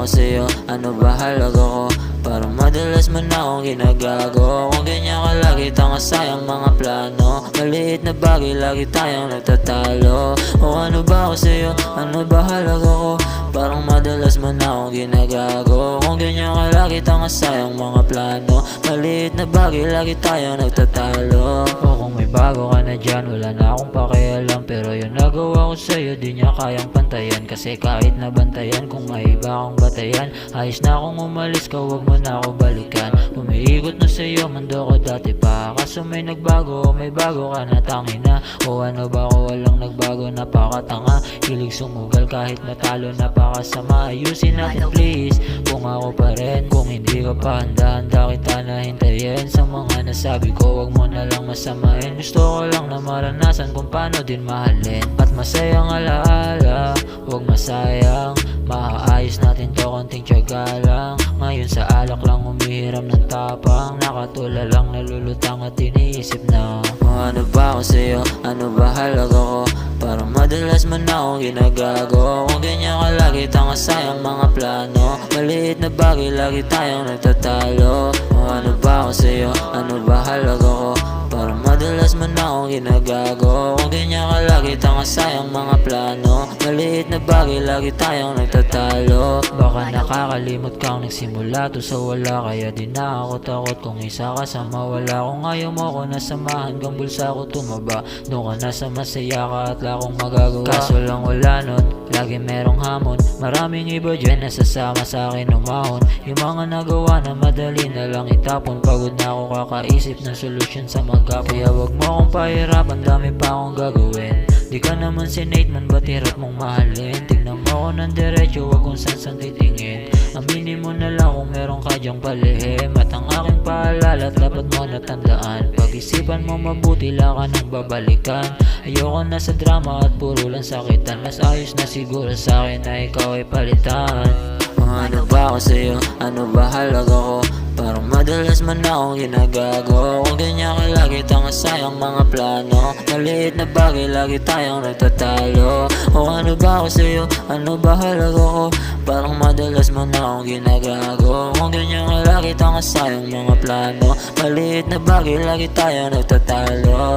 ba ako sa'yo? Ano ba halaga ko? Parang madalas man akong ginagago. Kung ganyan ka lagi, tanga sayang mga plano. Maliit na bagay, lagi tayong nagtatalo. O ano ba ako sa'yo? Ano ba halaga ko? Parang madalas man akong ginagago. Kung ganyan ka lagi, tanga sayang mga plano. Maliit na bagay, lagi tayong nagtatalo. O kung may bago ka na dyan, wala na akong pakialam. Pero yung nagawa ko sa'yo, di niya kayang pantayan. Kasi kahit nabantayan, kung may iba akong batayan, ayos na akong umalis ka, wag mo na ako balikan. Umiikot na sa'yo, mundo ko dati pa. Kaso may nagbago, may bago ka na, tangina. O ano ba ako, walang nagbago, napakatanga. Hilig sumugal kahit matalo, napakasama. Ayusin natin please, kung ako pa rin. Kung hindi ka pa handa, handa kita na hintayin. Sa mga nasabi ko, wag mo na lang masamain. Gusto ko lang na maranasan kung paano din mahalin. At masayang alaala, wag masayang. Maaayos natin to, konting tiyaga lang. Ngayon sa alak lang umihiram ng tapang. Nakatula lang, nalulutang at iniisip na ano ba ako sa'yo? Ano ba halaga ko? Parang madalas man akong ginagago. Kung ganyan ka lagi, tanga sayang mga plano. Maliit na bagay, lagi tayong nagtatalo. O ano ba ako sa'yo? Ano ba halaga ko? Parang madalas man akong ginagago. Kung ganyan ka lagi, tanga sayang mga plano. Maliit na bagay, lagi tayong nagtatalo. Baka nakakalimot kang nagsimula to sa wala, kaya di na ako takot kung isa ka sa mawala. Kung ayaw mo ko nasamahan, hanggang bulsa ko tumaba. Doon ka na sa masaya ka at wala akong magagawa. Kaso lang wala nun, lagi merong hamon. Maraming iba dyan nasasama sa akin umahon. Yung mga nagawa na madali na lang itapon. Pagod na ako kakaisip ng solusyon sa magapon. Kaya wag mo akong pahirapan, dami pa akong gagawin. Di ka naman si Nate man, ba't hirap mong mahalin? Tignan mo ako ng diretso, wag kung saan titingin. Aminin mo na lang kung meron ka dyang palihim. At ang aking paalala, dapat mo natandaan. Pag-isipan mo mabuti, lang ka nang babalikan. Ayoko na sa drama at puro lang sakitan. Mas ayos na siguro sa akin na ikaw ay palitan. Ano ba ako sa'yo? Ano ba halaga ko? Parang madalas man akong ginagago. Kung ganyan ka lagi, tanga sayang mga plano. Maliit na bagay, lagi tayong nagtatalo. O ano ba ako sa'yo? Ano ba halaga ko? Parang madalas man akong ginagago. Kung ganyan ka lagi, tanga sayang mga plano. Maliit na bagay, lagi tayong nagtatalo.